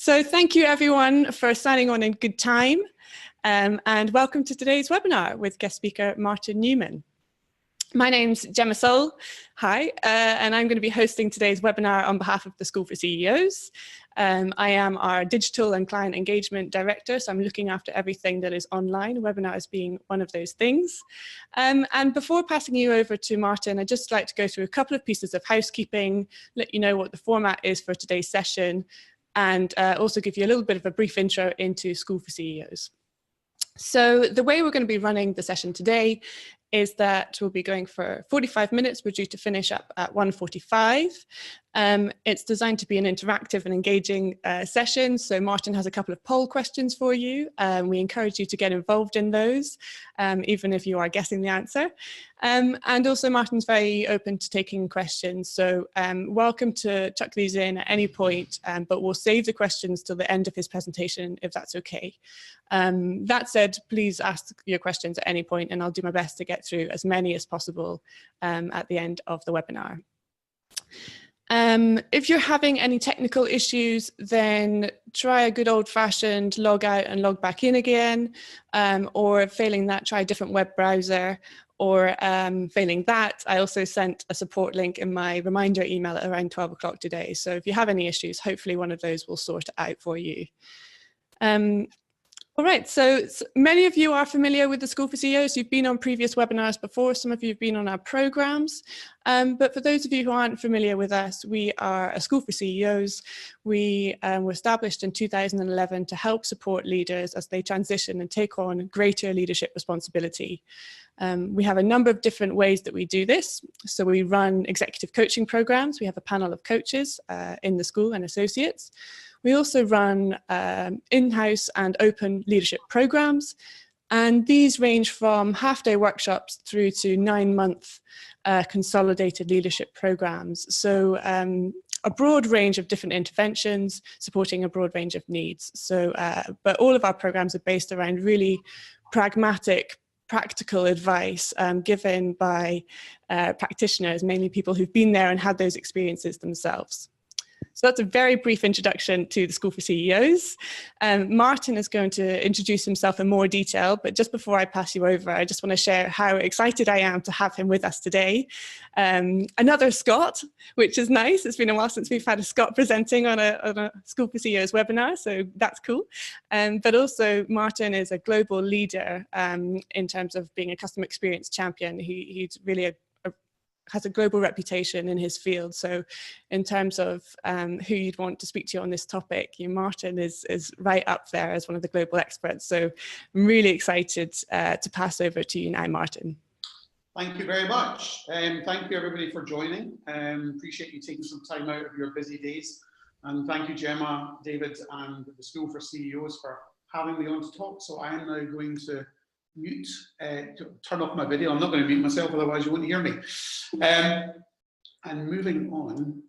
So thank you everyone for signing on in good time, and welcome to today's webinar with guest speaker Martin Newman. My name's Gemma Soul, hi, and I'm going to be hosting today's webinar on behalf of the School for CEOs. I am our Digital and Client Engagement Director, so I'm looking after everything that is online, webinars being one of those things. And before passing you over to Martin, I'd just like to go through a couple of pieces of housekeeping, let you know what the format is for today's session, and also give you a little bit of a brief intro into School for CEOs. So the way we're going to be running the session today is that we'll be going for 45 minutes. We're due to finish up at 1:45. It's designed to be an interactive and engaging session. So Martin has a couple of poll questions for you. We encourage you to get involved in those, even if you are guessing the answer. And also Martin's very open to taking questions. So welcome to chuck these in at any point, but we'll save the questions till the end of his presentation, if that's okay. That said, please ask your questions at any point and I'll do my best to get through as many as possible at the end of the webinar. If you're having any technical issues, then try a good old-fashioned log out and log back in again, or failing that, try a different web browser, or failing that, I also sent a support link in my reminder email at around 12 o'clock today. So if you have any issues, hopefully one of those will sort it out for you. All right, so many of you are familiar with the School for CEOs. You've been on previous webinars before. Some of you have been on our programs. But for those of you who aren't familiar with us, we are a School for CEOs. We were established in 2011 to help support leaders as they transition and take on greater leadership responsibility. We have a number of different ways that we do this. So we run executive coaching programs. We have a panel of coaches in the school and associates. We also run in-house and open leadership programs, and these range from half-day workshops through to 9-month consolidated leadership programs. So a broad range of different interventions supporting a broad range of needs. So, but all of our programs are based around really pragmatic, practical advice given by practitioners, mainly people who've been there and had those experiences themselves. So that's a very brief introduction to the School for CEOs. Martin is going to introduce himself in more detail, but just before I pass you over, I just want to share how excited I am to have him with us today. Another Scot, which is nice. It's been a while since we've had a Scot presenting on a School for CEOs webinar, so that's cool. But also Martin is a global leader in terms of being a customer experience champion. He's really has a global reputation in his field. So in terms of who you'd want to speak to on this topic, Martin is right up there as one of the global experts. So I'm really excited to pass over to you now, Martin. Thank you very much. Thank you everybody for joining. Appreciate you taking some time out of your busy days. And thank you, Gemma, David, and the School for CEOs for having me on to talk. So I am now going to mute, to turn off my video. I'm not going to mute myself, otherwise you won't hear me. And moving on,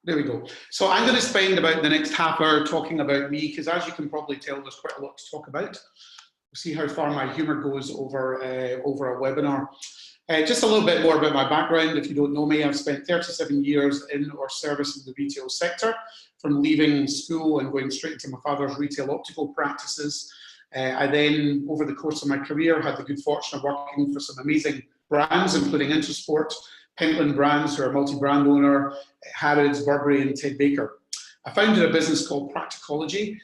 there we go. So I'm going to spend about the next half hour talking about me, because as you can probably tell, there's quite a lot to talk about. We'll see how far my humor goes over a webinar. Just a little bit more about my background. If you don't know me, I've spent 37 years in or service in the retail sector, from leaving school and going straight into my father's retail optical practices. I then, over the course of my career, had the good fortune of working for some amazing brands, including Intersport, Pentland Brands, who are a multi-brand owner, Harrods, Burberry, and Ted Baker. I founded a business called Practicology,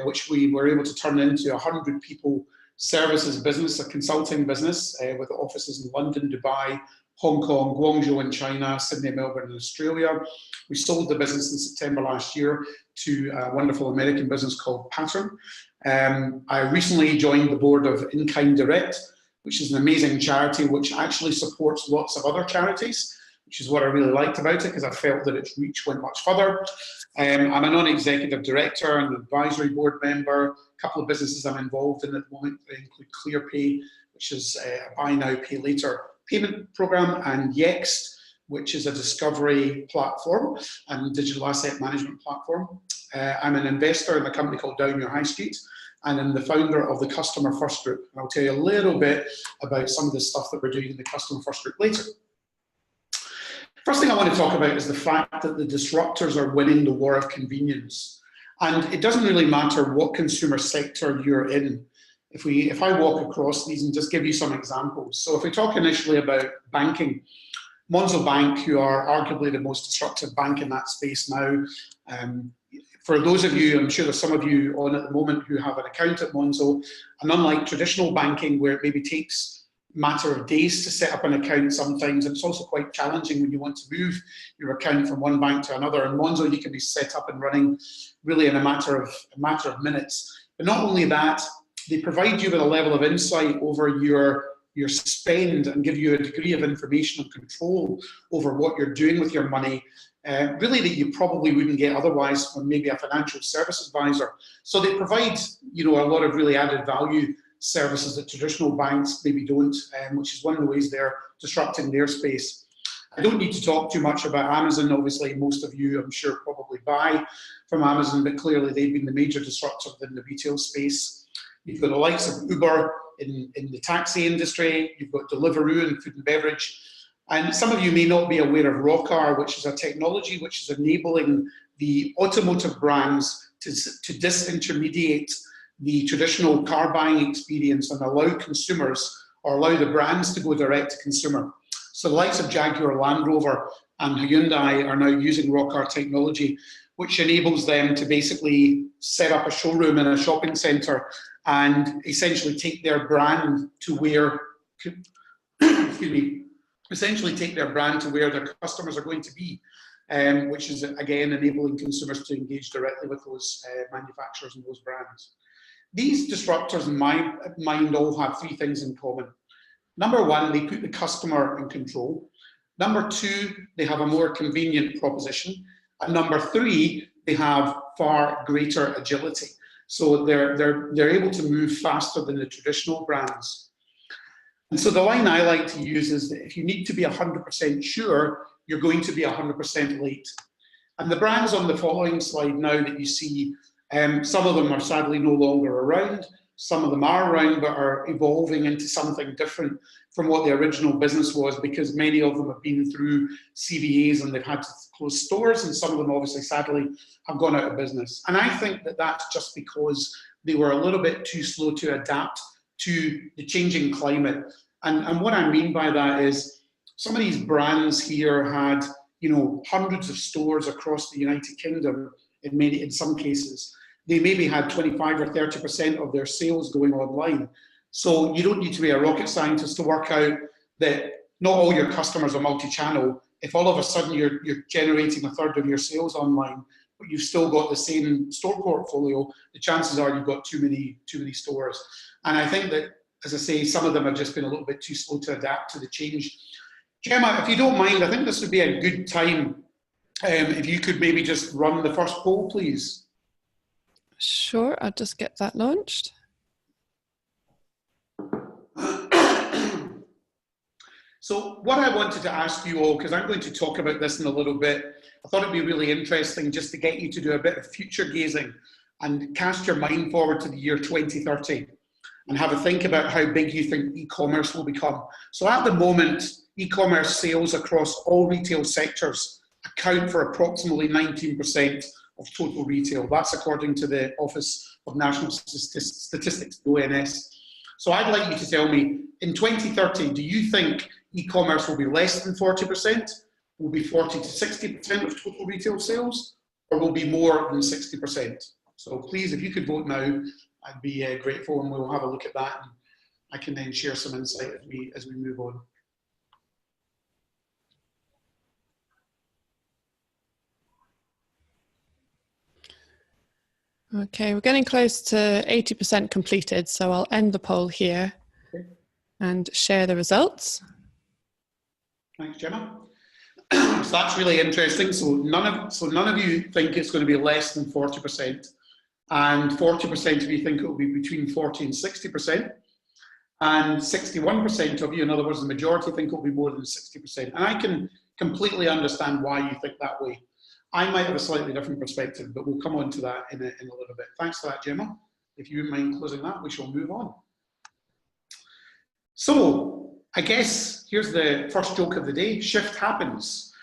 which we were able to turn into a 100-people services business, a consulting business with offices in London, Dubai, Hong Kong, Guangzhou in China, Sydney, Melbourne in Australia. We sold the business in September last year to a wonderful American business called Pattern. I recently joined the board of In Kind Direct, which is an amazing charity which actually supports lots of other charities, which is what I really liked about it, because I felt that its reach went much further. I'm a non-executive director and an advisory board member. A couple of businesses I'm involved in at the moment include ClearPay, which is a buy now, pay later payment program, and Yext, which is a discovery platform and digital asset management platform. I'm an investor in a company called Down Your High Street, and I'm the founder of the Customer First Group. And I'll tell you a little bit about some of the stuff that we're doing in the Customer First Group later. First thing I want to talk about is the fact that the disruptors are winning the war of convenience. And it doesn't really matter what consumer sector you're in. If I walk across these and just give you some examples. So if we talk initially about banking, Monzo Bank, who are arguably the most disruptive bank in that space now. For those of you, I'm sure there's some of you on at the moment who have an account at Monzo, and unlike traditional banking where it maybe takes a matter of days to set up an account sometimes, and it's also quite challenging when you want to move your account from one bank to another. In Monzo, you can be set up and running really in a matter of minutes. But not only that, they provide you with a level of insight over your spend and give you a degree of information and control over what you're doing with your money, really that you probably wouldn't get otherwise from maybe a financial service advisor. So they provide, a lot of really added value services that traditional banks maybe don't, which is one of the ways they're disrupting their space. I don't need to talk too much about Amazon. Obviously, most of you, I'm sure, probably buy from Amazon, but clearly they've been the major disruptor within the retail space. You've got the likes of Uber in the taxi industry. You've got Deliveroo in food and beverage. And some of you may not be aware of Rockar, which is a technology which is enabling the automotive brands to disintermediate the traditional car buying experience and allow consumers or allow the brands to go direct to consumer. So the likes of Jaguar, Land Rover and Hyundai are now using Rockar technology, which enables them to basically set up a showroom in a shopping centre and essentially take their brand to where, essentially take their brand to where their customers are going to be, which is again enabling consumers to engage directly with those manufacturers and those brands. These disruptors, in my mind, all have three things in common. Number one, they put the customer in control. Number two, they have a more convenient proposition. And number three, they have far greater agility. So they're able to move faster than the traditional brands. And so the line I like to use is that if you need to be 100% sure, you're going to be 100% late. And the brands on the following slide now that you see, some of them are sadly no longer around. Some of them are around but are evolving into something different from what the original business was, because many of them have been through CVAs and they've had to close stores, and some of them obviously sadly have gone out of business. And I think that that's just because they were a little bit too slow to adapt to the changing climate. And what I mean by that is some of these brands here had hundreds of stores across the United Kingdom in some cases. They maybe had 25 or 30% of their sales going online. So you don't need to be a rocket scientist to work out that not all your customers are multi-channel. If all of a sudden you're generating a third of your sales online, but you've still got the same store portfolio, the chances are you've got too many stores. And I think that, as I say, some of them have just been a little bit too slow to adapt to the change. Gemma, if you don't mind, I think this would be a good time if you could maybe just run the first poll, please. Sure, I'll just get that launched. So what I wanted to ask you all, because I'm going to talk about this in a little bit, I thought it'd be really interesting just to get you to do a bit of future gazing and cast your mind forward to the year 2030 and have a think about how big you think e-commerce will become. So at the moment, e-commerce sales across all retail sectors account for approximately 19% of total retail. That's according to the Office of National Statistics, ONS. So I'd like you to tell me, in 2030, do you think e-commerce will be less than 40%, will be 40 to 60% of total retail sales, or will be more than 60%? So please, if you could vote now, I'd be grateful, and we'll have a look at that, and I can then share some insight as we move on. Okay, we're getting close to 80% completed, so I'll end the poll here and share the results. Thanks, Gemma. So that's really interesting. So none of you think it's going to be less than 40%, and 40% of you think it will be between 40 and 60%, and 61% of you, in other words, the majority, think it will be more than 60%. And I can completely understand why you think that way. I might have a slightly different perspective, but we'll come on to that in a little bit. Thanks for that, Gemma. If you wouldn't mind closing that, we shall move on. So I guess here's the first joke of the day. Shift happens.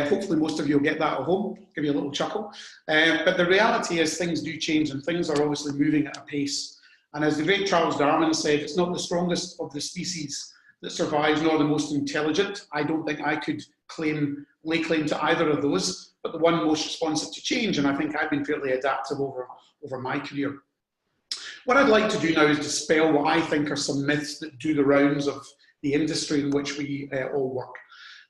Hopefully most of you will get that at home, give you a little chuckle. But the reality is things do change, and things are obviously moving at a pace. And as the great Charles Darwin said, it's not the strongest of the species that survives, nor the most intelligent. I don't think I could lay claim to either of those, but the one most responsive to change, and I think I've been fairly adaptive over my career. What I'd like to do now is dispel what I think are some myths that do the rounds of the industry in which we all work.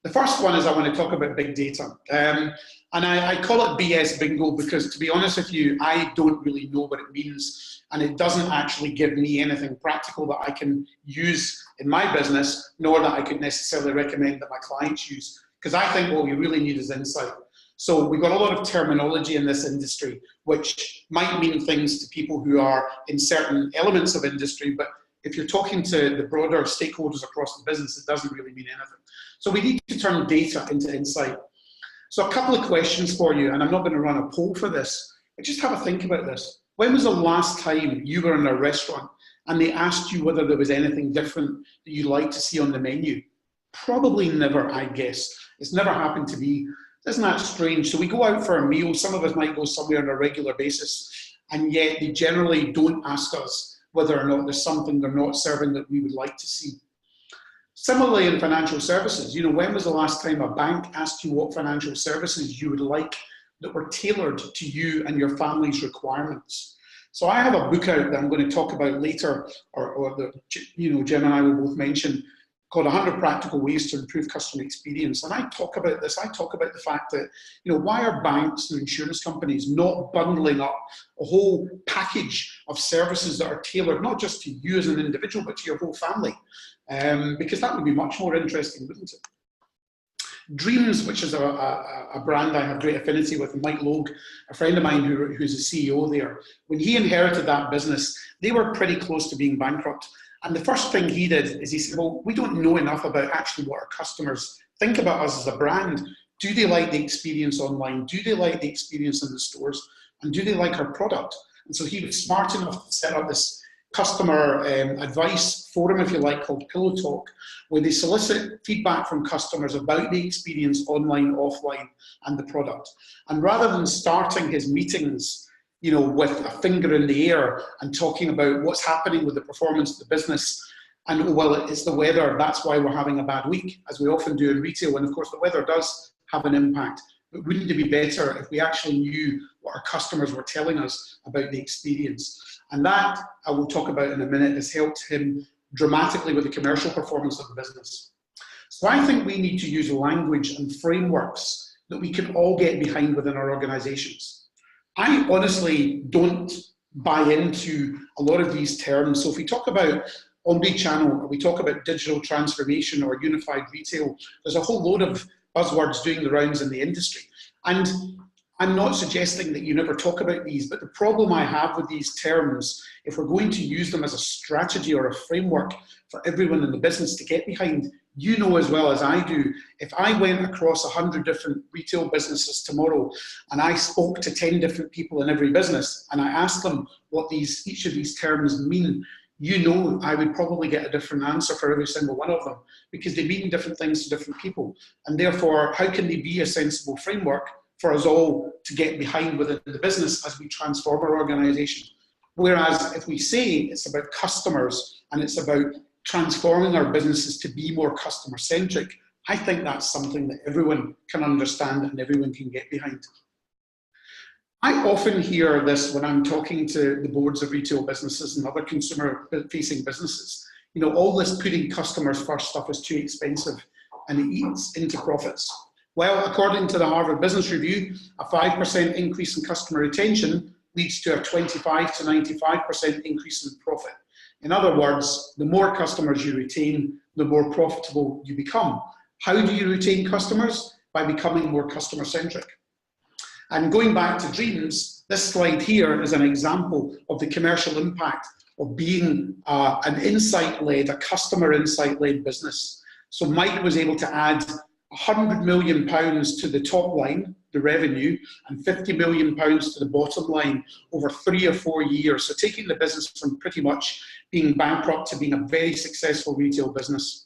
The first one is I want to talk about big data. And I call it BS bingo because, to be honest with you, I don't really know what it means, and it doesn't actually give me anything practical that I can use in my business, nor that I could necessarily recommend that my clients use, because I think what we really need is insight. So we've got a lot of terminology in this industry, which might mean things to people who are in certain elements of industry, but if you're talking to the broader stakeholders across the business, it doesn't really mean anything. So we need to turn data into insight. So a couple of questions for you, and I'm not going to run a poll for this, but just have a think about this. When was the last time you were in a restaurant and they asked you whether there was anything different that you'd like to see on the menu? Probably never, I guess. It's never happened to me. Isn't that strange? So we go out for a meal, some of us might go somewhere on a regular basis, and yet they generally don't ask us whether or not there's something they're not serving that we would like to see. Similarly in financial services, you know, when was the last time a bank asked you what financial services you would like that were tailored to you and your family's requirements? So I have a book out that I'm going to talk about later, or that, you know, Jim and I will both mention, called 100 Practical Ways to Improve Customer Experience. And I talk about this. I talk about the fact that, you know, why are banks and insurance companies not bundling up a whole package of services that are tailored not just to you as an individual, but to your whole family? Because that would be much more interesting, wouldn't it? Dreams, which is a brand I have great affinity with, and Mike Logue, a friend of mine who's the CEO there, when he inherited that business, they were pretty close to being bankrupt. And the first thing he did is he said, well, we don't know enough about actually what our customers think about us as a brand. Do they like the experience online? Do they like the experience in the stores? And do they like our product? And so he was smart enough to set up this customer advice forum, if you like, called Pillow Talk, where they solicit feedback from customers about the experience online, offline, and the product. And rather than starting his meetings, you know, with a finger in the air and talking about what's happening with the performance of the business, and oh, well, it's the weather, that's why we're having a bad week, as we often do in retail. And of course, the weather does have an impact. But wouldn't it be better if we actually knew what our customers were telling us about the experience? And that, I will talk about in a minute, has helped him dramatically with the commercial performance of the business. So I think we need to use language and frameworks that we can all get behind within our organizations. I honestly don't buy into a lot of these terms. So if we talk about omni-channel, or we talk about digital transformation or unified retail, there's a whole load of buzzwords doing the rounds in the industry. And I'm not suggesting that you never talk about these, but the problem I have with these terms, if we're going to use them as a strategy or a framework for everyone in the business to get behind, you know as well as I do, if I went across 100 different retail businesses tomorrow and I spoke to 10 different people in every business and I asked them what each of these terms mean, you know I would probably get a different answer for every single one of them, because they mean different things to different people. And therefore, how can they be a sensible framework for us all to get behind within the business as we transform our organization? Whereas if we say it's about customers and it's about transforming our businesses to be more customer-centric, I think that's something that everyone can understand and everyone can get behind. I often hear this when I'm talking to the boards of retail businesses and other consumer-facing businesses. You know, all this putting customers first stuff is too expensive and it eats into profits. Well, according to the Harvard Business Review, a 5% increase in customer retention leads to a 25 to 95% increase in profit. In other words, the more customers you retain, the more profitable you become. How do you retain customers? By becoming more customer-centric. And going back to dreams, this slide here is an example of the commercial impact of being an insight-led, a customer insight-led business. So Mike was able to add £100 million to the top line, the revenue, and £50 million to the bottom line over 3 or 4 years. So taking the business from pretty much being bankrupt to being a very successful retail business.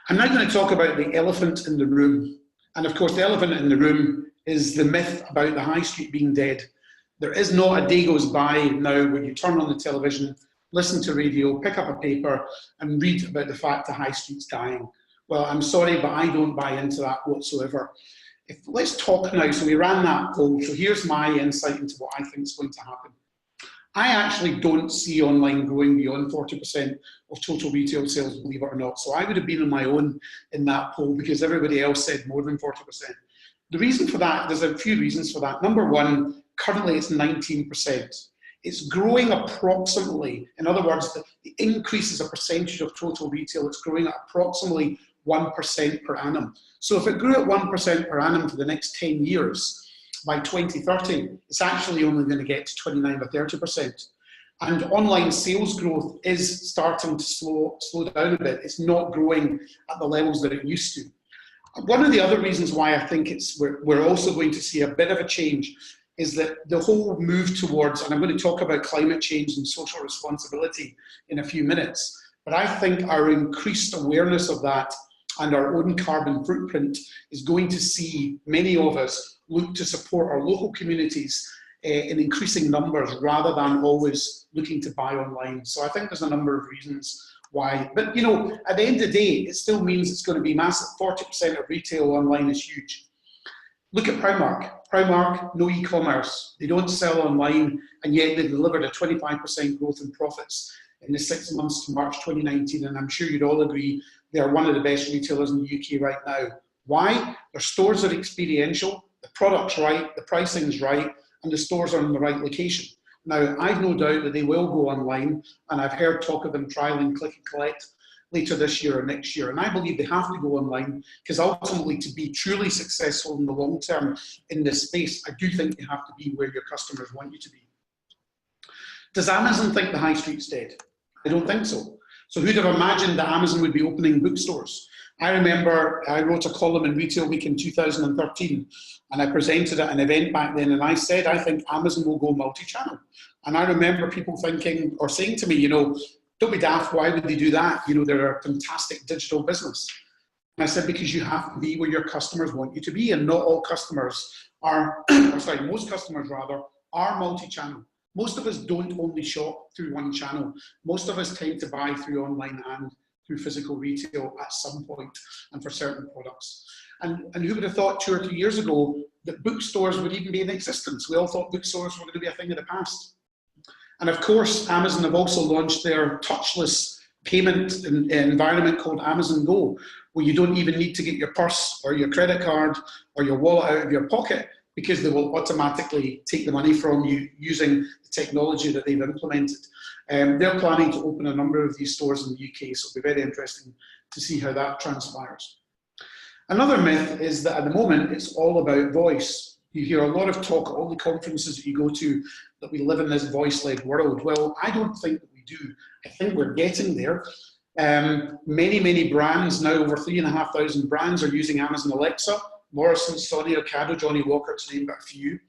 I'm now going to talk about the elephant in the room. And of course, the elephant in the room is the myth about the high street being dead. There is not a day goes by now when you turn on the television, listen to radio, pick up a paper and read about the fact the high street's dying. Well, I'm sorry, but I don't buy into that whatsoever. Let's talk now. So we ran that poll. So here's my insight into what I think is going to happen. I actually don't see online growing beyond 40% of total retail sales, believe it or not. So I would have been on my own in that poll because everybody else said more than 40%. The reason for that, there's a few reasons for that. Number one, currently it's 19%. It's growing approximately, in other words, the increase as a percentage of total retail, it's growing at approximately 1% per annum. So if it grew at 1% per annum for the next 10 years, by 2030, it's actually only going to get to 29 or 30%. And online sales growth is starting to slow down a bit. It's not growing at the levels that it used to. One of the other reasons why I think we're also going to see a bit of a change is that the whole move towards, and I'm going to talk about climate change and social responsibility in a few minutes, but I think our increased awareness of that and our own carbon footprint is going to see many of us look to support our local communities in increasing numbers rather than always looking to buy online. So I think there's a number of reasons why. But you know, at the end of the day, it still means it's going to be massive. 40% of retail online is huge. Look at Primark. Primark, no e-commerce. They don't sell online, and yet they delivered a 25% growth in profits in the 6 months to March 2019. And I'm sure you'd all agree they are one of the best retailers in the UK right now. Why? Their stores are experiential, the product's right, the pricing's right, and the stores are in the right location. Now, I've no doubt that they will go online, and I've heard talk of them trialing click and collect later this year or next year. And I believe they have to go online because ultimately to be truly successful in the long term in this space, I do think you have to be where your customers want you to be. Does Amazon think the high street's dead? I don't think so. So who'd have imagined that Amazon would be opening bookstores? I remember I wrote a column in Retail Week in 2013 and I presented at an event back then and I said, I think Amazon will go multi-channel. And I remember people thinking or saying to me, you know, don't be daft, why would they do that? You know, they're a fantastic digital business. And I said, because you have to be where your customers want you to be, and not all customers are, or sorry, most customers rather, are multi-channel. Most of us don't only shop through one channel. Most of us tend to buy through online and through physical retail at some point and for certain products. And who would have thought 2 or 3 years ago that bookstores would even be in existence? We all thought bookstores were going to be a thing of the past. And of course, Amazon have also launched their touchless payment environment called Amazon Go, where you don't even need to get your purse or your credit card or your wallet out of your pocket because they will automatically take the money from you using the technology that they've implemented. They're planning to open a number of these stores in the UK, so it'll be very interesting to see how that transpires. Another myth is that at the moment, it's all about voice. You hear a lot of talk at all the conferences that you go to that we live in this voice-led world. Well, I don't think that we do. I think we're getting there. Many brands, now over 3,500 brands are using Amazon Alexa. Morrison, Sony, Ocado, Johnny Walker, to name but a few.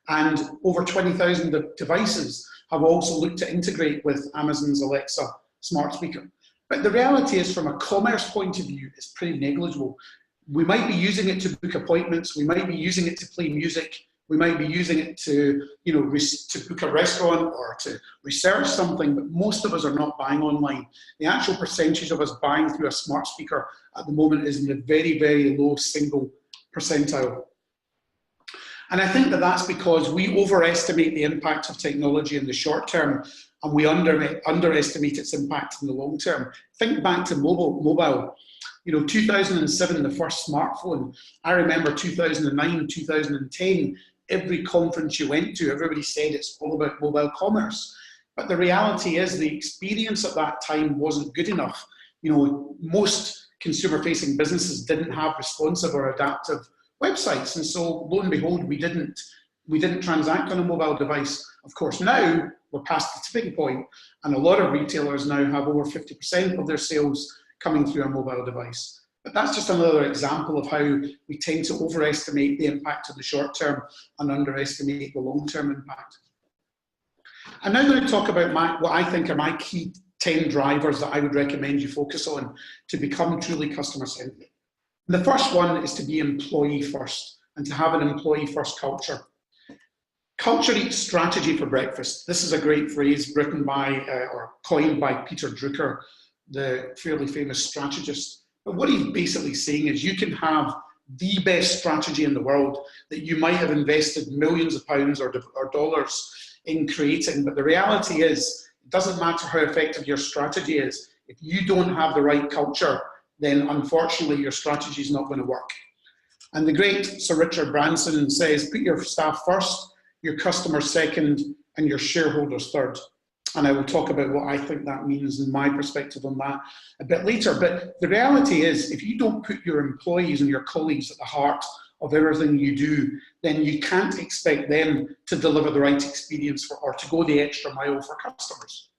And over 20,000 devices have also looked to integrate with Amazon's Alexa smart speaker. But the reality is, from a commerce point of view, it's pretty negligible. We might be using it to book appointments. We might be using it to play music. We might be using it to, you know, to book a restaurant or to research something, but most of us are not buying online. The actual percentage of us buying through a smart speaker at the moment is in the very, very low single percentile. And I think that that's because we overestimate the impact of technology in the short term and we underestimate its impact in the long term. Think back to mobile. You know, 2007, the first smartphone. I remember 2009, 2010, every conference you went to, everybody said it's all about mobile commerce. But the reality is the experience at that time wasn't good enough. You know, most consumer-facing businesses didn't have responsive or adaptive websites. And so, lo and behold, we didn't transact on a mobile device. Of course, now we're past the tipping point, and a lot of retailers now have over 50% of their sales coming through a mobile device. But that's just another example of how we tend to overestimate the impact of the short term and underestimate the long-term impact. I'm now going to talk about what I think are my key 10 drivers that I would recommend you focus on to become truly customer-centric. The first one is to be employee first and to have an employee first culture. Culture eats strategy for breakfast. This is a great phrase written by or coined by Peter Drucker, the fairly famous strategist. But what he's basically saying is you can have the best strategy in the world that you might have invested millions of pounds or dollars in creating. But the reality is, it doesn't matter how effective your strategy is. If you don't have the right culture, then unfortunately your strategy is not going to work. And the great Sir Richard Branson says, put your staff first, your customers second, and your shareholders third. And I will talk about what I think that means and my perspective on that a bit later. But the reality is, if you don't put your employees and your colleagues at the heart of everything you do, then you can't expect them to deliver the right experience or to go the extra mile for customers.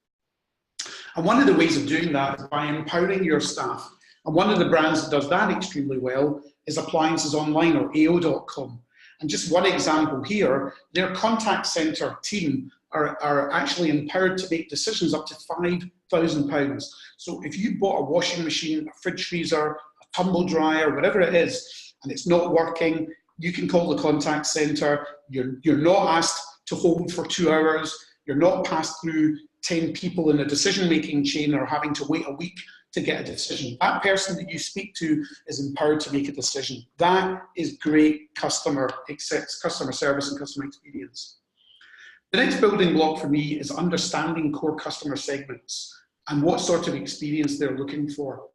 And one of the ways of doing that is by empowering your staff. And one of the brands that does that extremely well is Appliances Online, or AO.com. And just one example here, their contact centre team are actually empowered to make decisions up to £5,000. So if you bought a washing machine, a fridge freezer, a tumble dryer, whatever it is, and it's not working, you can call the contact centre. You're not asked to hold for 2 hours. You're not passed through 10 people in a decision-making chain or having to wait a week to get a decision. That person that you speak to is empowered to make a decision. That is great customer service and customer experience. The next building block for me is understanding core customer segments and what sort of experience they're looking for.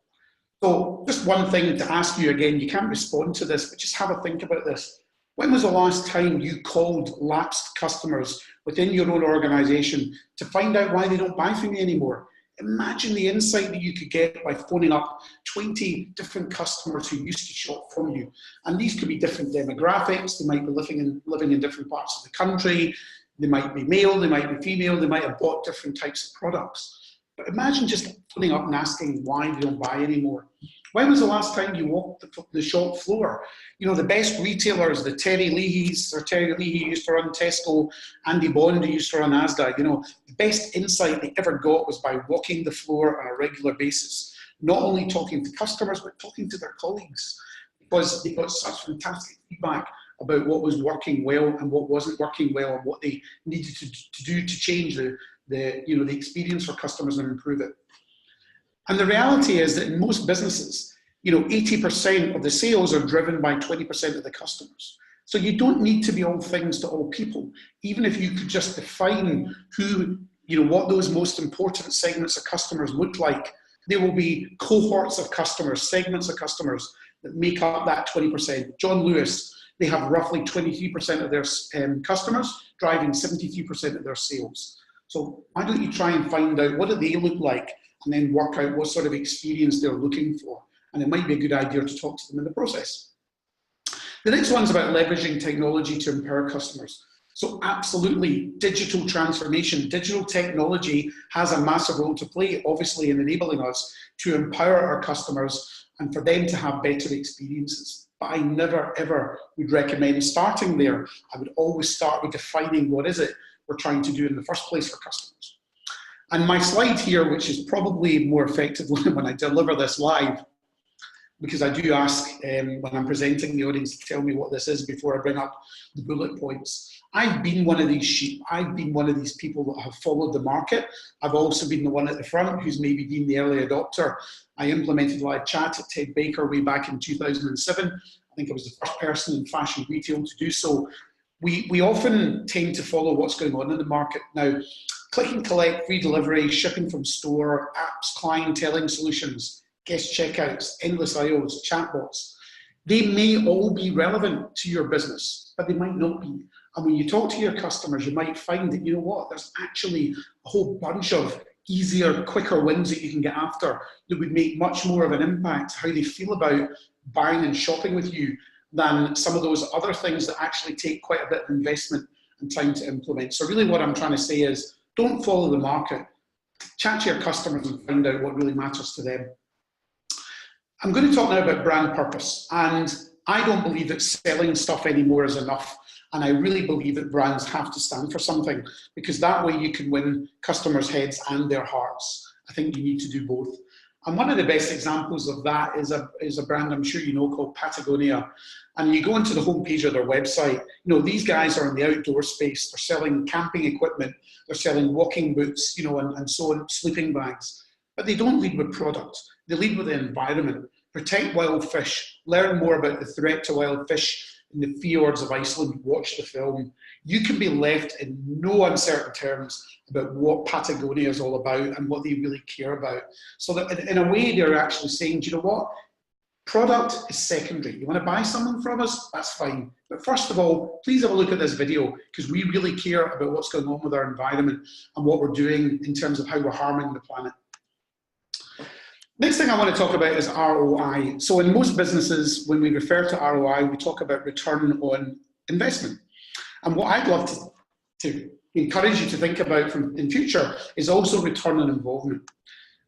So just one thing to ask you again, you can't respond to this, but just have a think about this. When was the last time you called lapsed customers within your own organization to find out why they don't buy from you anymore? Imagine the insight that you could get by phoning up 20 different customers who used to shop from you. And these could be different demographics. They might be living in different parts of the country. They might be male, they might be female, they might have bought different types of products. But imagine just phoning up and asking why they don't buy anymore. When was the last time you walked the shop floor? You know, the best retailers, the Terry Leahy's, or Terry Leahy used to run Tesco, Andy Bond used to run Asda, you know, the best insight they ever got was by walking the floor on a regular basis. Not only talking to customers, but talking to their colleagues, because they got such fantastic feedback about what was working well and what wasn't working well and what they needed to do to change the experience for customers and improve it. And the reality is that in most businesses, 80% of the sales are driven by 20% of the customers. So you don't need to be all things to all people. Even if you could just define what those most important segments of customers look like, there will be cohorts of customers, segments of customers that make up that 20%. John Lewis, they have roughly 23% of their customers driving 73% of their sales. So why don't you try and find out what do they look like and then work out what sort of experience they're looking for. And it might be a good idea to talk to them in the process. The next one's about leveraging technology to empower customers. So absolutely, digital transformation, digital technology has a massive role to play, obviously, in enabling us to empower our customers and for them to have better experiences. But I never, ever would recommend starting there. I would always start with defining what is it we're trying to do in the first place for customers. And my slide here, which is probably more effective when I deliver this live, because I do ask when I'm presenting the audience to tell me what this is before I bring up the bullet points. I've been one of these sheep. I've been one of these people that have followed the market. I've also been the one at the front who's maybe been the early adopter. I implemented live chat at Ted Baker way back in 2007. I think I was the first person in fashion retail to do so. We often tend to follow what's going on in the market. Now, click and collect, free delivery, shipping from store, apps, clienteling solutions, guest checkouts, endless aisles, chatbots. They may all be relevant to your business, but they might not be. And when you talk to your customers, you might find that, there's actually a whole bunch of easier, quicker wins that you can get after that would make much more of an impact how they feel about buying and shopping with you than some of those other things that actually take quite a bit of investment and time to implement. So really what I'm trying to say is, don't follow the market. Chat to your customers and find out what really matters to them. I'm going to talk now about brand purpose. And I don't believe that selling stuff anymore is enough. And I really believe that brands have to stand for something, because that way you can win customers' heads and their hearts. I think you need to do both. And one of the best examples of that is a brand I'm sure you know called Patagonia. And you go into the homepage of their website, these guys are in the outdoor space. They're selling camping equipment, they're selling walking boots, and so on, sleeping bags. But they don't lead with product. They lead with the environment. Protect wild fish, learn more about the threat to wild fish in the fjords of Iceland, watch the film. You can be left in no uncertain terms about what Patagonia is all about and what they really care about. So that in a way, they're actually saying, do you know what? Product is secondary. You want to buy something from us? That's fine. But first of all, please have a look at this video because we really care about what's going on with our environment and what we're doing in terms of how we're harming the planet. Next thing I want to talk about is ROI. So in most businesses, when we refer to ROI, we talk about return on investment. And what I'd love to encourage you to think about in future is also return on involvement.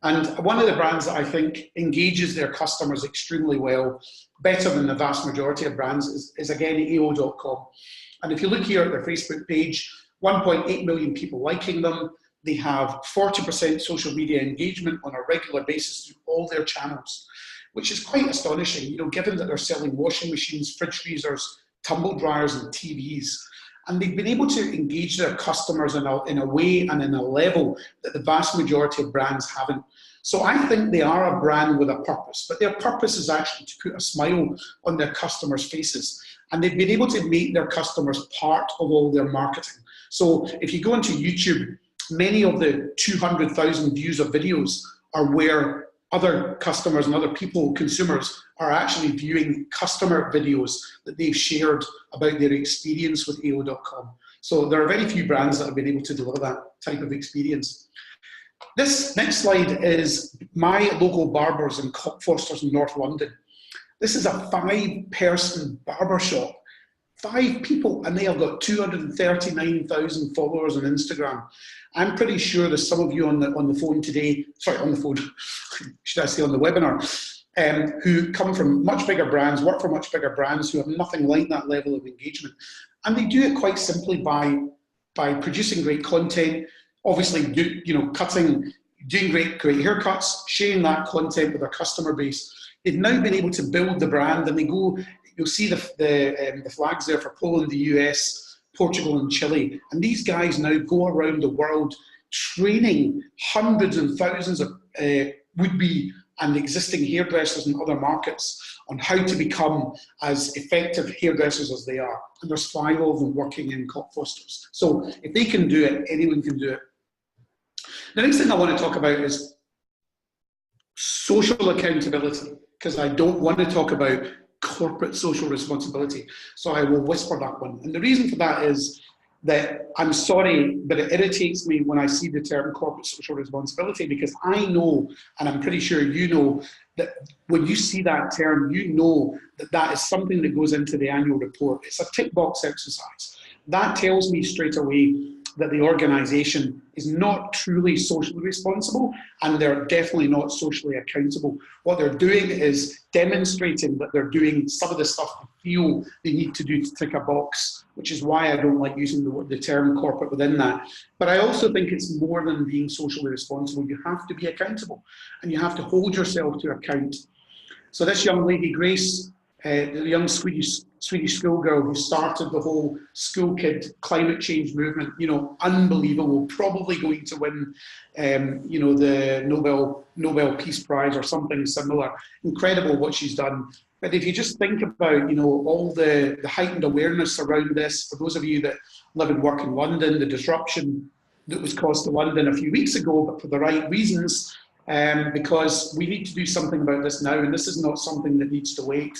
And one of the brands that I think engages their customers extremely well, better than the vast majority of brands, is again AO.com. And if you look here at their Facebook page, 1.8 million people liking them. They have 40% social media engagement on a regular basis through all their channels, which is quite astonishing, given that they're selling washing machines, fridge freezers, tumble dryers, and TVs. And they've been able to engage their customers in a way and in a level that the vast majority of brands haven't. So I think they are a brand with a purpose, but their purpose is actually to put a smile on their customers' faces. And they've been able to make their customers part of all their marketing. So if you go into YouTube, many of the 200,000 views of videos are where other customers and other people, consumers, are actually viewing customer videos that they've shared about their experience with AO.com. So there are very few brands that have been able to deliver that type of experience. This next slide is my local barbers in Cockfosters in North London. This is a 5-person barber shop. 5 people, and they have got 239,000 followers on Instagram. I'm pretty sure there's some of you on the phone today, sorry, on the phone, should I say on the webinar, who come from much bigger brands, work for much bigger brands who have nothing like that level of engagement. And they do it quite simply by producing great content, obviously cutting, doing great haircuts, sharing that content with their customer base. They've now been able to build the brand, and they go, you'll see the flags there for Poland, the US, Portugal and Chile. And these guys now go around the world training hundreds and thousands of would-be and existing hairdressers in other markets on how to become as effective hairdressers as they are. And there's 5 of them working in Cockfosters. So if they can do it, anyone can do it. The next thing I want to talk about is social accountability, because I don't want to talk about corporate social responsibility. So I will whisper that one. And the reason for that is that I'm sorry, but it irritates me when I see the term corporate social responsibility, because I know, and I'm pretty sure you know, that when you see that term, you know that that is something that goes into the annual report. It's a tick box exercise. That tells me straight away that the organisation is not truly socially responsible, and they're definitely not socially accountable. What they're doing is demonstrating that they're doing some of the stuff they feel they need to do to tick a box, which is why I don't like using the term corporate within that. But I also think it's more than being socially responsible. You have to be accountable, and you have to hold yourself to account. So this young lady, Grace, the young Swedish schoolgirl who started the whole school kid climate change movement, unbelievable, probably going to win, the Nobel Peace Prize or something similar. Incredible what she's done. But if you just think about, all the heightened awareness around this, for those of you that live and work in London, the disruption that was caused to London a few weeks ago, but for the right reasons, because we need to do something about this now, and this is not something that needs to wait.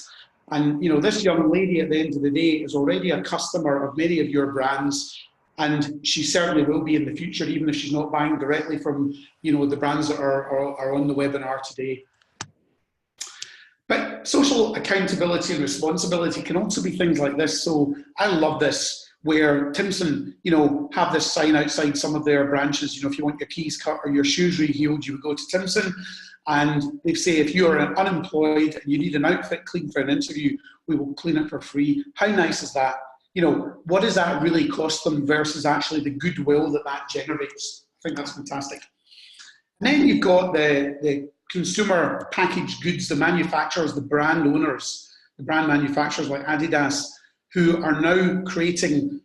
And this young lady at the end of the day is already a customer of many of your brands, and she certainly will be in the future, even if she's not buying directly from the brands that are on the webinar today. But social accountability and responsibility can also be things like this. So I love this, where Timson, have this sign outside some of their branches. If you want your keys cut or your shoes rehealed, you would go to Timson. And they say, if you're unemployed and you need an outfit cleaned for an interview, we will clean it for free. How nice is that? What does that really cost them versus actually the goodwill that generates? I think that's fantastic. And then you've got the consumer packaged goods, the manufacturers, the brand owners, the brand manufacturers like Adidas, who are now creating,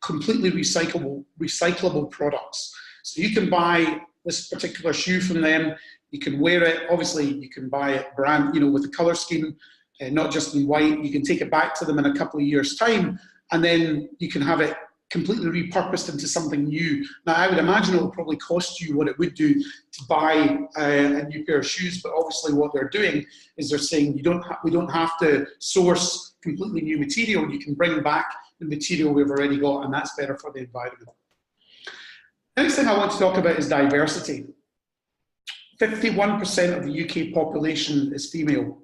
completely recyclable products. So you can buy this particular shoe from them, you can wear it, obviously you can buy it brand, with the color scheme, not just in white. You can take it back to them in a couple of years' time, and then you can have it completely repurposed into something new. Now, I would imagine it will probably cost you what it would do to buy a new pair of shoes, but obviously what they're doing is they're saying we don't have to source completely new material. You can bring back the material we've already got, and that's better for the environment. The next thing I want to talk about is diversity. 51% of the UK population is female.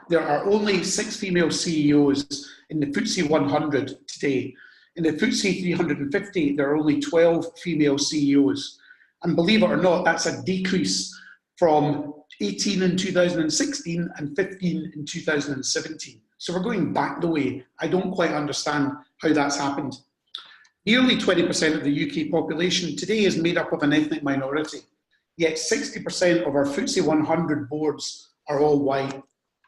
There are only 6 female CEOs in the FTSE 100 today. In the FTSE 350, there are only 12 female CEOs. And believe it or not, that's a decrease from 18 in 2016 and 15 in 2017. So we're going back the way. I don't quite understand how that's happened. Nearly 20% of the UK population today is made up of an ethnic minority, yet 60% of our FTSE 100 boards are all white.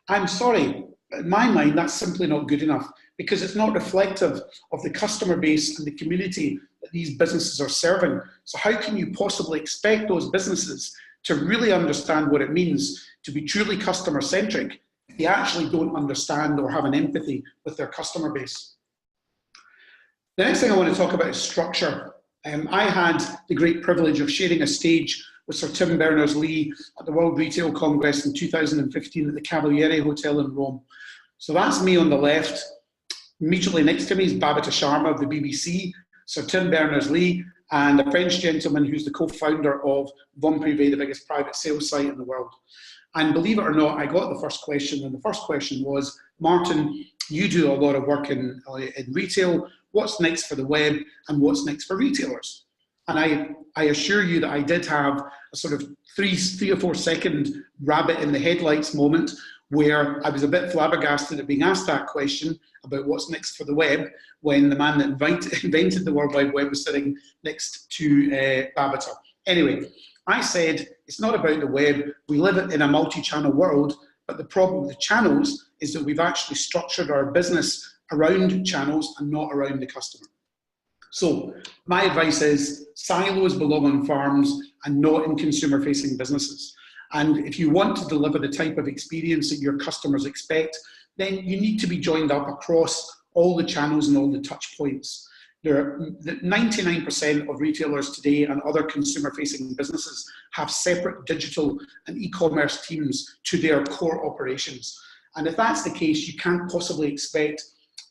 I'm sorry, in my mind, that's simply not good enough, because it's not reflective of the customer base and the community that these businesses are serving. So how can you possibly expect those businesses to really understand what it means to be truly customer-centric if they actually don't understand or have an empathy with their customer base? The next thing I want to talk about is structure. I had the great privilege of sharing a stage with Sir Tim Berners-Lee at the World Retail Congress in 2015 at the Cavaliere Hotel in Rome. So that's me on the left. Immediately next to me is Babita Sharma of the BBC, Sir Tim Berners-Lee, and a French gentleman who's the co-founder of Von Privé, the biggest private sales site in the world. And believe it or not, I got the first question, and the first question was, Martin, you do a lot of work in retail. What's next for the web, and what's next for retailers? And I assure you that I did have a sort of three or 4 second rabbit in the headlights moment where I was a bit flabbergasted at being asked that question about what's next for the web when the man that invented the World Wide Web was sitting next to Babita. Anyway, I said, it's not about the web. We live in a multi-channel world, but the problem with the channels is that we've actually structured our business around channels and not around the customer. So my advice is silos belong on farms and not in consumer-facing businesses. And if you want to deliver the type of experience that your customers expect, then you need to be joined up across all the channels and all the touch points. There are 99% of retailers today and other consumer-facing businesses have separate digital and e-commerce teams to their core operations. And if that's the case, you can't possibly expect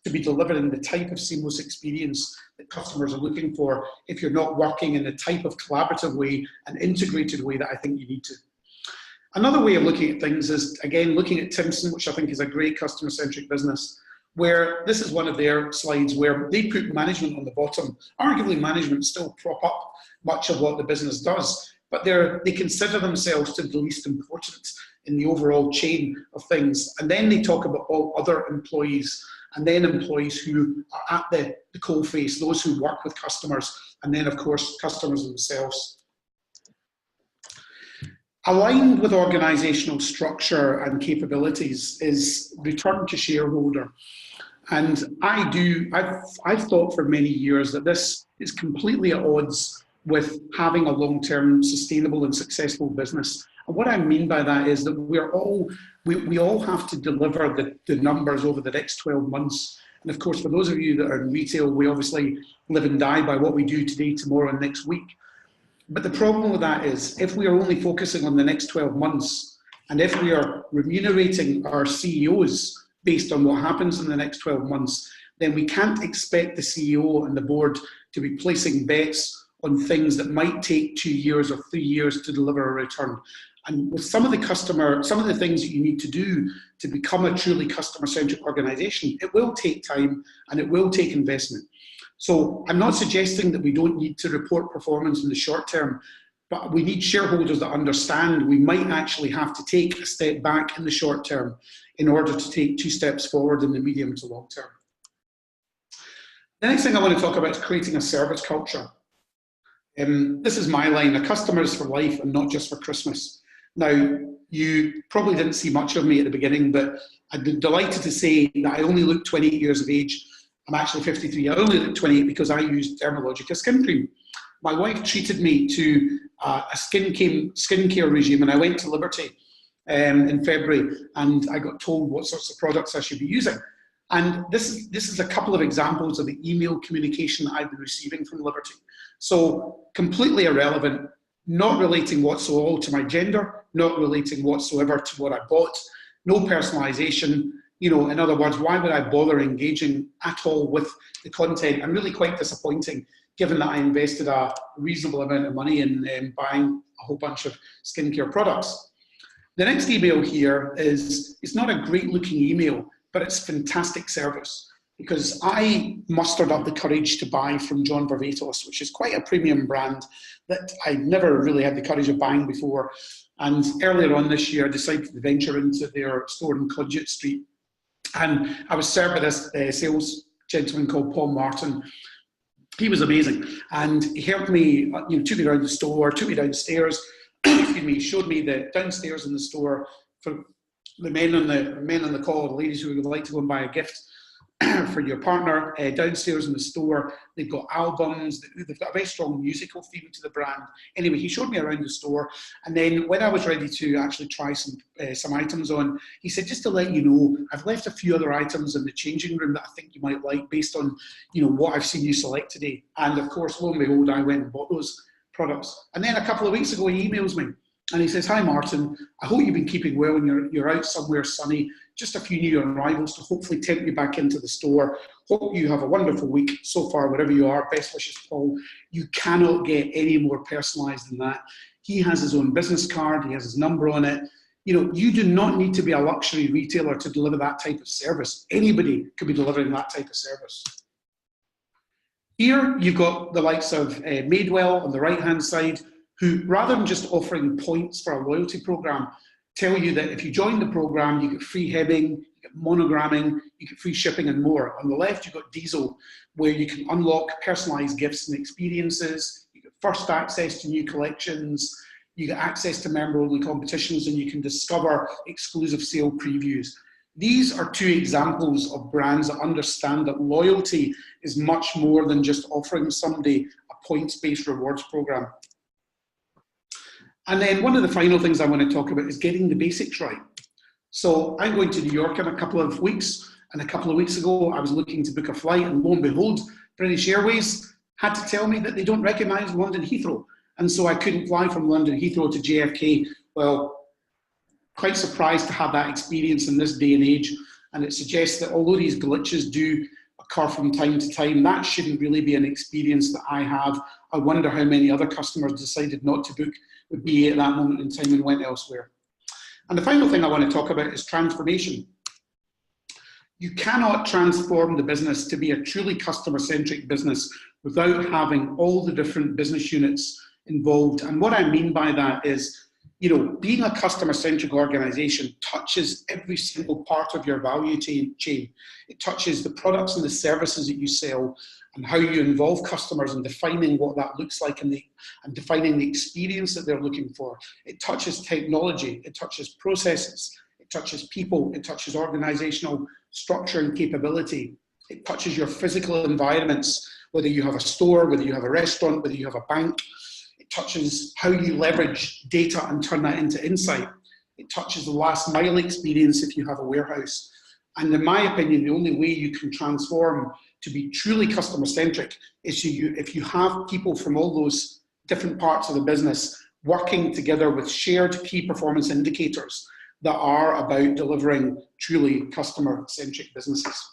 to be delivering the type of seamless experience that customers are looking for if you're not working in the type of collaborative way and integrated way that I think you need to. Another way of looking at things is, again, looking at Timson, which I think is a great customer-centric business, where this is one of their slides where they put management on the bottom. Arguably, management still prop up much of what the business does, but they consider themselves to be the least important in the overall chain of things. And then they talk about all other employees, and then employees who are at the coalface, those who work with customers, and then, of course, customers themselves. Aligned with organisational structure and capabilities is return to shareholder. And I've thought for many years that this is completely at odds with having a long-term sustainable and successful business. And what I mean by that is that we all have to deliver the numbers over the next 12 months. And of course, for those of you that are in retail, we obviously live and die by what we do today, tomorrow, and next week. But the problem with that is, if we are only focusing on the next 12 months, and if we are remunerating our CEOs based on what happens in the next 12 months, then we can't expect the CEO and the board to be placing bets on things that might take 2 years or 3 years to deliver a return. And with some of the things that you need to do to become a truly customer-centric organization, it will take time and it will take investment. So I'm not suggesting that we don't need to report performance in the short term, but we need shareholders that understand we might actually have to take a step back in the short term in order to take 2 steps forward in the medium to long term. The next thing I want to talk about is creating a service culture. This is my line: a customer is for life and not just for Christmas. Now, you probably didn't see much of me at the beginning, but I'm delighted to say that I only look 28 years of age. I'm actually 53. I only look 28 because I used Dermalogica skin cream. My wife treated me to a skincare regime, and I went to Liberty in February, and I got told what sorts of products I should be using. And this is a couple of examples of the email communication that I've been receiving from Liberty. So completely irrelevant, not relating whatsoever to my gender, not relating whatsoever to what I bought, no personalization. You know, in other words, why would I bother engaging at all with the content? I'm really quite disappointing, given that I invested a reasonable amount of money in buying a whole bunch of skincare products. The next email here it's not a great looking email, but it's fantastic service, because I mustered up the courage to buy from John Varvatos, which is quite a premium brand that I never really had the courage of buying before. And earlier on this year, I decided to venture into their store in Conduit Street. And I was served by this sales gentleman called Paul Martin. He was amazing. And he helped me, took me around the store, took me downstairs, excuse me, showed me the downstairs in the store for the men on the call, the ladies who would like to go and buy a gift for your partner. Downstairs in the store, they've got albums, they've got a very strong musical theme to the brand. Anyway, he showed me around the store, and then when I was ready to actually try some items on, he said, just to let you know, I've left a few other items in the changing room that I think you might like based on what I've seen you select today. And of course, lo and behold, I went and bought those products. And then a couple of weeks ago, he emails me and he says, hi Martin, I hope you've been keeping well and you're out somewhere sunny. Just a few new arrivals to hopefully tempt you back into the store. Hope you have a wonderful week so far, wherever you are. Best wishes, Paul. You cannot get any more personalised than that. He has his own business card. He has his number on it. You do not need to be a luxury retailer to deliver that type of service. Anybody could be delivering that type of service. Here, you've got the likes of Madewell on the right-hand side, who, rather than just offering points for a loyalty program, tell you that if you join the program, you get free hebbing, you get monogramming, you get free shipping and more. On the left, you've got Diesel, where you can unlock personalized gifts and experiences, you get first access to new collections, you get access to member-only competitions, and you can discover exclusive sale previews. These are two examples of brands that understand that loyalty is much more than just offering somebody a points-based rewards program. And then one of the final things I want to talk about is getting the basics right. So I'm going to New York in a couple of weeks, and a couple of weeks ago I was looking to book a flight, and lo and behold, British Airways had to tell me that they don't recognise London Heathrow, and so I couldn't fly from London Heathrow to JFK. Well, quite surprised to have that experience in this day and age, and it suggests that although these glitches do occur from time to time, that shouldn't really be an experience that I have. I wonder how many other customers decided not to book with BA at that moment in time and went elsewhere. And the final thing I want to talk about is transformation. You cannot transform the business to be a truly customer-centric business without having all the different business units involved. And what I mean by that is, being a customer-centric organization touches every single part of your value chain. It touches the products and the services that you sell, and how you involve customers in defining what that looks like and defining the experience that they're looking for. It touches technology, it touches processes, it touches people, it touches organizational structure and capability. It touches your physical environments, whether you have a store, whether you have a restaurant, whether you have a bank. It touches how you leverage data and turn that into insight. It touches the last mile experience if you have a warehouse. And in my opinion, the only way you can transform to be truly customer-centric is if you have people from all those different parts of the business working together with shared key performance indicators that are about delivering truly customer-centric businesses.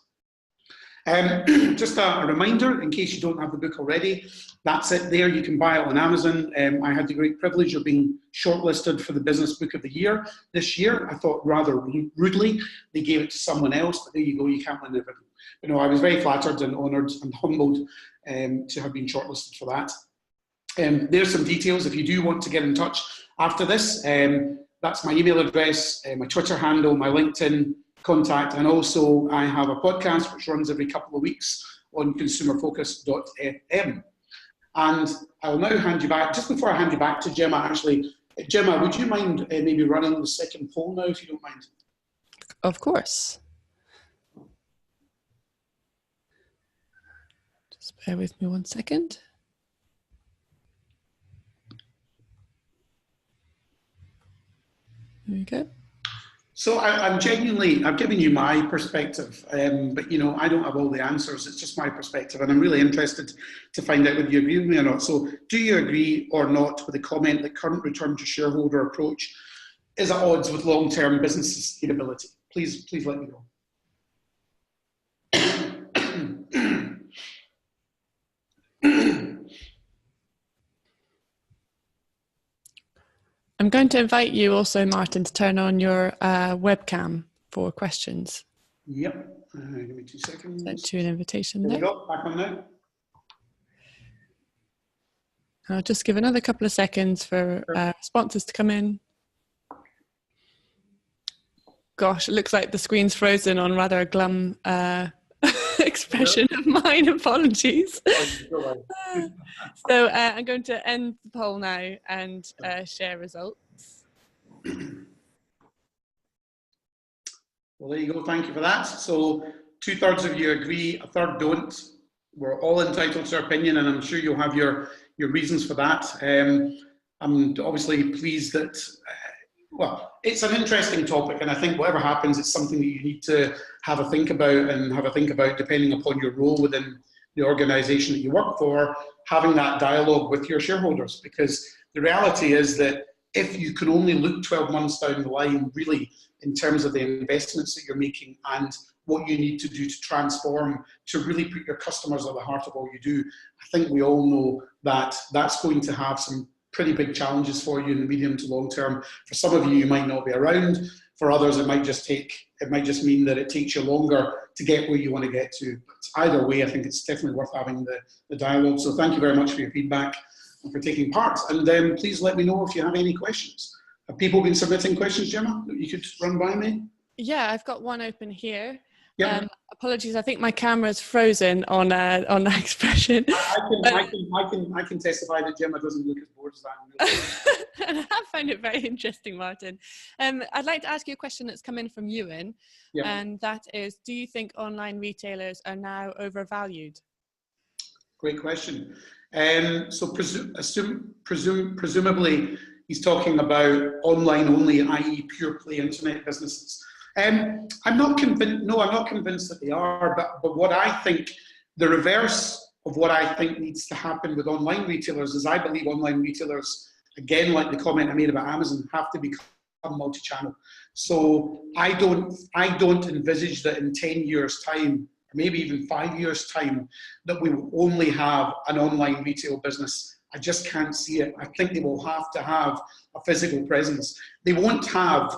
Just a reminder, in case you don't have the book already, that's it there. You can buy it on Amazon. I had the great privilege of being shortlisted for the Business Book of the Year this year. I thought rather rudely they gave it to someone else, but there you go, you can't win everything. But no, I was very flattered and honoured and humbled to have been shortlisted for that. There's some details if you do want to get in touch after this. That's my email address, my Twitter handle, my LinkedIn contact, and also I have a podcast which runs every couple of weeks on consumerfocus.fm. And I'll now hand you back, just before I hand you back to Gemma, actually, Gemma, would you mind maybe running the second poll now, if you don't mind? Of course. Just bear with me 1 second. There we go. So I'm genuinely, I've given you my perspective, but you know, I don't have all the answers. It's just my perspective, and I'm really interested to find out whether you agree with me or not. So do you agree or not with the comment that current return to shareholder approach is at odds with long-term business sustainability? Please let me know. I'm going to invite you also, Martin, to turn on your webcam for questions. Yep. Give me 2 seconds. Sent you an invitation There there. we go. Back on now. I'll just give another couple of seconds for sponsors to come in. Gosh, it looks like the screen's frozen on rather a glum expression of mine. Apologies. So I'm going to end the poll now and share results. Well, there you go. Thank you for that. So 2/3 of you agree, 1/3 don't. We're all entitled to our opinion, and I'm sure you'll have your reasons for that. I'm obviously pleased that, well, it's an interesting topic, and I think whatever happens, it's something that you need to have a think about, depending upon your role within the organisation that you work for, having that dialogue with your shareholders, because the reality is that if you can only look 12 months down the line, really, in terms of the investments that you're making and what you need to do to transform, to really put your customers at the heart of all you do, I think we all know that that's going to have some pretty big challenges for you in the medium to long term. For some of you might not be around. For others, it might just mean that it takes you longer to get where you want to get to. But either way, I think it's definitely worth having the dialogue. So thank you very much for your feedback and for taking part. And then please let me know if you have any questions. Have people been submitting questions, Gemma, that you could run by me? Yeah, I've got one open here. Yep. Apologies, I think my camera's frozen on that expression. I can testify that Gemma doesn't look as bored as that. And I have found it very interesting, Martin. I'd like to ask you a question that's come in from Ewan, and that is, do you think online retailers are now overvalued? Great question. So presumably he's talking about online only, i.e. pure play internet businesses. I'm not convinced. No, I'm not convinced that they are. But what I think, the reverse of what I think needs to happen with online retailers is, I believe online retailers, again, like the comment I made about Amazon, have to become multi-channel. So I don't envisage that in 10 years' time, or maybe even 5 years' time, that we will only have an online retail business. I just can't see it. I think they will have to have a physical presence. They won't have.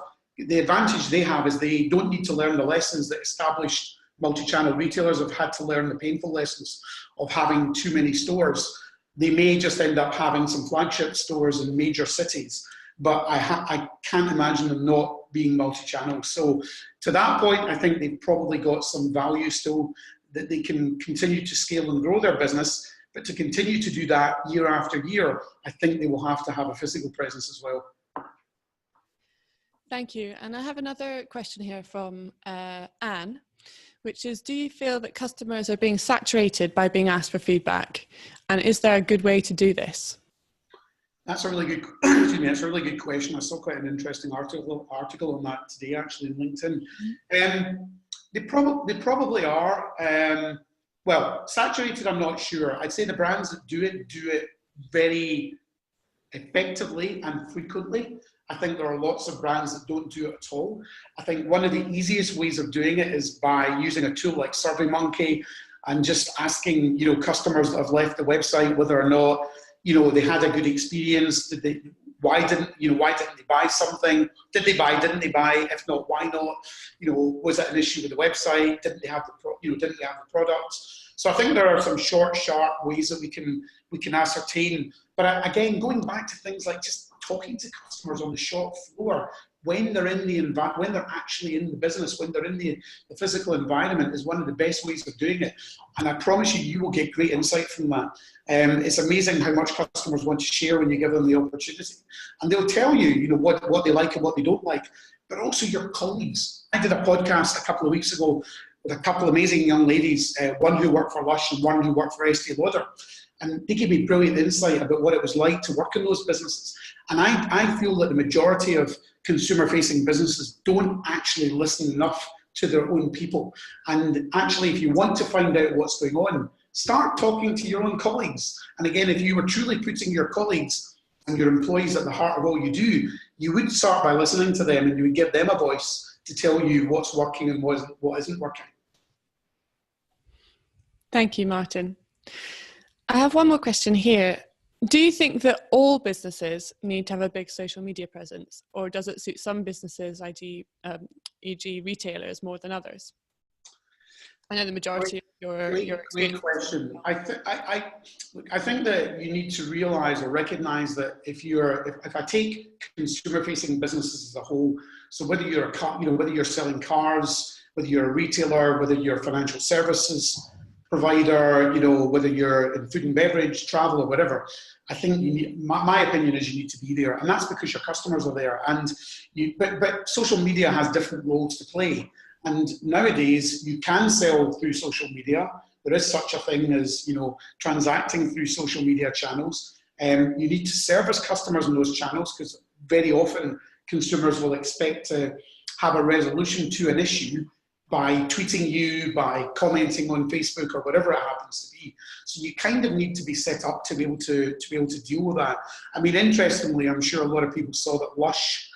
The advantage they have is they don't need to learn the lessons that established multi-channel retailers have had to learn, the painful lessons of having too many stores. They may just end up having some flagship stores in major cities, but I can't imagine them not being multi-channel. So to that point, I think they've probably got some value still that they can continue to scale and grow their business, but to continue to do that year after year, I think they will have to have a physical presence as well. Thank you. And I have another question here from Anne, which is, do you feel that customers are being saturated by being asked for feedback? And is there a good way to do this? That's a really good, excuse me, that's a really good question. I saw quite an interesting article on that today, actually, on LinkedIn. They probably are. Well, saturated, I'm not sure. I'd say the brands that do it very effectively and frequently. I think there are lots of brands that don't do it at all. I think one of the easiest ways of doing it is by using a tool like SurveyMonkey and just asking, customers that have left the website whether or not, they had a good experience. Why didn't they buy something? Did they buy? Didn't they buy? If not, why not? Was it an issue with the website? Didn't they have the product? So I think there are some short, sharp ways that we can ascertain. But again, going back to things like just talking to customers on the shop floor, when they're when they're actually in the business, when they're in the physical environment, is one of the best ways of doing it. And I promise you, you will get great insight from that. It's amazing how much customers want to share when you give them the opportunity. And they'll tell you, you know, what they like and what they don't like, but also your colleagues. I did a podcast a couple of weeks ago with a couple of amazing young ladies, one who worked for Lush and one who worked for Estee Lauder. And they gave me brilliant insight about what it was like to work in those businesses. And I feel that the majority of consumer-facing businesses don't actually listen enough to their own people. And actually, if you want to find out what's going on, start talking to your own colleagues. And again, if you were truly putting your colleagues and your employees at the heart of all you do, you would start by listening to them, and you would give them a voice to tell you what's working and what isn't working. Thank you, Martin. I have one more question here. Do you think that all businesses need to have a big social media presence, or does it suit some businesses, e.g. retailers, more than others? I know the majority of your experience. Great question. I think that you need to realise or recognise that if I take consumer-facing businesses as a whole, so whether you're whether you're selling cars, whether you're a retailer, whether you're a financial services provider, you know, whether you're in food and beverage, travel, or whatever, I think you need, my opinion is you need to be there, and that's because your customers are there. And but social media has different roles to play. And nowadays, you can sell through social media. There is such a thing as, you know, transacting through social media channels. You need to service customers in those channels, because very often consumers will expect to have a resolution to an issue by tweeting you, by commenting on Facebook or whatever it happens to be. So you kind of need to be set up to be able to deal with that. I mean, interestingly, I'm sure a lot of people saw that Lush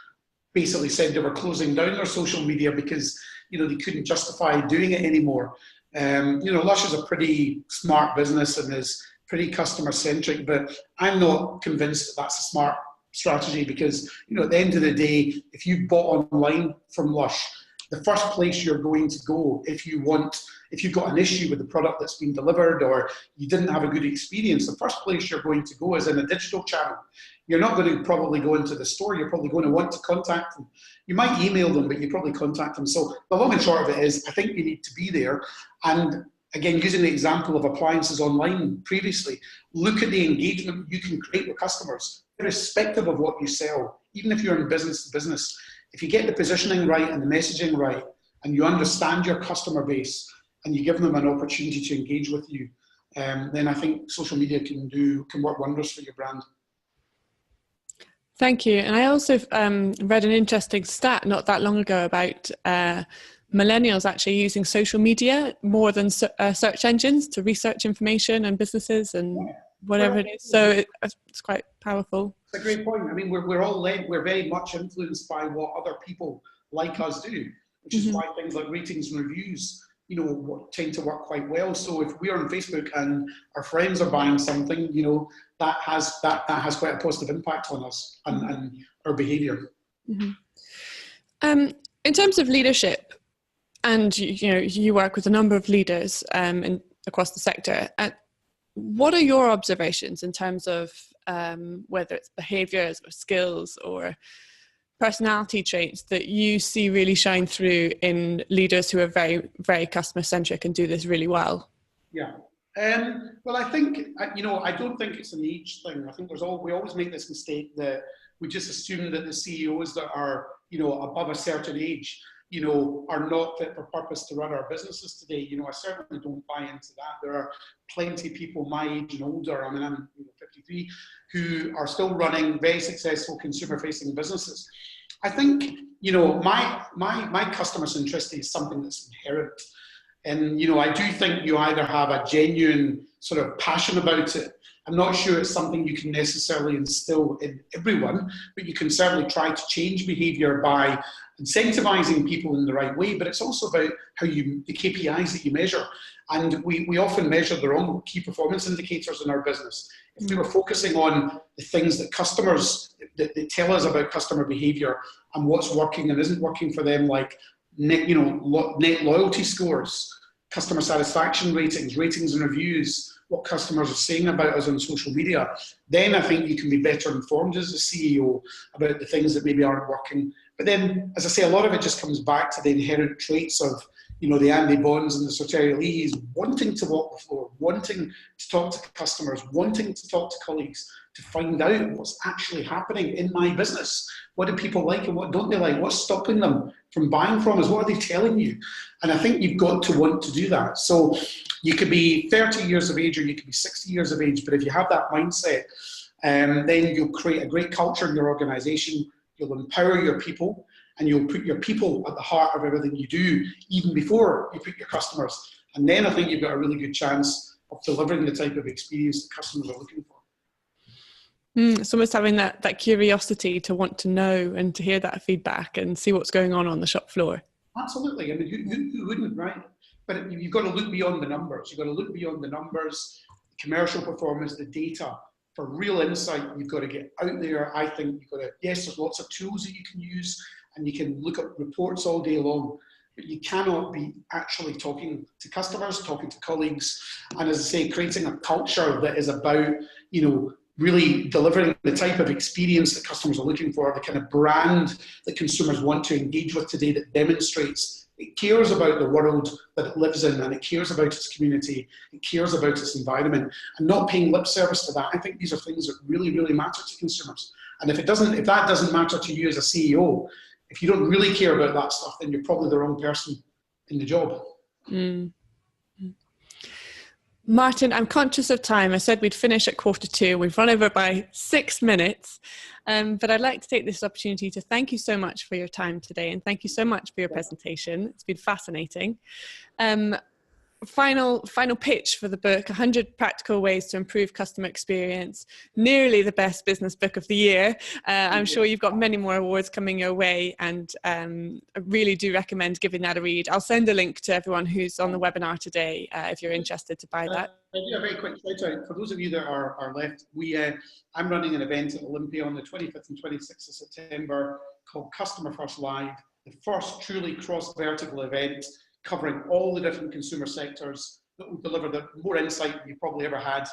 basically said they were closing down their social media because, you know, they couldn't justify doing it anymore. You know, Lush is a pretty smart business and is pretty customer-centric, but I'm not convinced that that's a smart strategy, because, you know, at the end of the day, if you bought online from Lush, the first place you're going to go if you've got an issue with the product that's been delivered or you didn't have a good experience, the first place you're going to go is in a digital channel. You're not going to probably go into the store. You're probably going to want to contact them. You might email them, but you probably contact them. So the long and short of it is, I think you need to be there. And again, using the example of appliances online previously, look at the engagement you can create with customers, irrespective of what you sell. Even if you're in business to business, if you get the positioning right and the messaging right, and you understand your customer base, and you give them an opportunity to engage with you, then I think social media can work wonders for your brand. Thank you. And I also read an interesting stat not that long ago about millennials actually using social media more than search engines to research information and businesses and whatever it is. So it's quite powerful. It's a great point. I mean, we're very much influenced by what other people like us do, which is why things like ratings and reviews, you know, tend to work quite well. So if we're on Facebook and our friends are buying something, you know, that has quite a positive impact on us and our behaviour. In terms of leadership, and you know, you work with a number of leaders across the sector. What are your observations in terms of whether it's behaviours or skills or personality traits that you see really shine through in leaders who are very, very customer-centric and do this really well? Yeah. Well, I think, you know, I don't think it's an age thing. I think we always make this mistake that we just assume that the CEOs that are, you know, above a certain age, you know, are not fit for purpose to run our businesses today. You know, I certainly don't buy into that. There are plenty of people my age and older, I mean, I'm 53, who are still running very successful consumer-facing businesses. I think, you know, my customer centricity is something that's inherent. And, you know, I do think you either have a genuine sort of passion about it. I'm not sure it's something you can necessarily instill in everyone, but you can certainly try to change behavior by incentivizing people in the right way. But it's also about how the KPIs that you measure. And we often measure the wrong key performance indicators in our business. If we were focusing on the things that customers, that tell us about customer behavior and what's working and isn't working for them, like net loyalty scores, customer satisfaction ratings and reviews, what customers are saying about us on social media, then I think you can be better informed as a CEO about the things that maybe aren't working But then, as I say, a lot of it just comes back to the inherent traits of, you know, the Andy Bonds and the Soteria Lees, wanting to walk the floor, wanting to talk to customers, wanting to talk to colleagues, to find out what's actually happening in my business. What do people like and what don't they like? What's stopping them from buying from us? What are they telling you? And I think you've got to want to do that. So you could be 30 years of age or you could be 60 years of age, but if you have that mindset, then you'll create a great culture in your organization, you'll empower your people, and you'll put your people at the heart of everything you do, even before you put your customers. And then I think you've got a really good chance of delivering the type of experience that customers are looking for. It's almost having that curiosity to want to know and to hear that feedback and see what's going on the shop floor. Absolutely. I mean, who wouldn't, right? But you've got to look beyond the numbers. You've got to look beyond the numbers, the commercial performance, the data. For real insight, you've got to get out there. I think you've got to, yes, there's lots of tools that you can use and you can look at reports all day long, but you cannot be actually talking to customers, talking to colleagues, and as I say, creating a culture that is about, you know, really delivering the type of experience that customers are looking for, the kind of brand that consumers want to engage with today that demonstrates it cares about the world that it lives in, and it cares about its community, it cares about its environment, and not paying lip service to that. I think these are things that really, really matter to consumers. And if that doesn't matter to you as a CEO, if you don't really care about that stuff, then you're probably the wrong person in the job. Martin, I'm conscious of time. I said we'd finish at 2:45. We've run over by 6 minutes. But I'd like to take this opportunity to thank you so much for your time today, and thank you so much for your presentation. It's been fascinating. Final pitch for the book, 100 Practical Ways to Improve Customer Experience, nearly the best business book of the year. I'm sure you've got many more awards coming your way, and I really do recommend giving that a read. I'll send a link to everyone who's on the webinar today if you're interested to buy that. A very quick shout out for those of you that are left. I'm running an event at Olympia on the 25th and 26th of September called Customer First Live, the first truly cross-vertical event covering all the different consumer sectors that will deliver the more insight you've probably ever had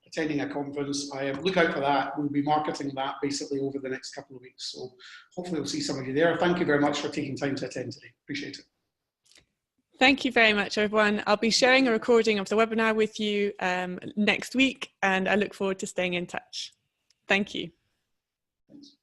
attending a conference. Look out for that. We'll be marketing that basically over the next couple of weeks. So hopefully we'll see some of you there. Thank you very much for taking time to attend today. Appreciate it. Thank you very much, everyone. I'll be sharing a recording of the webinar with you next week, and I look forward to staying in touch. Thank you. Thanks.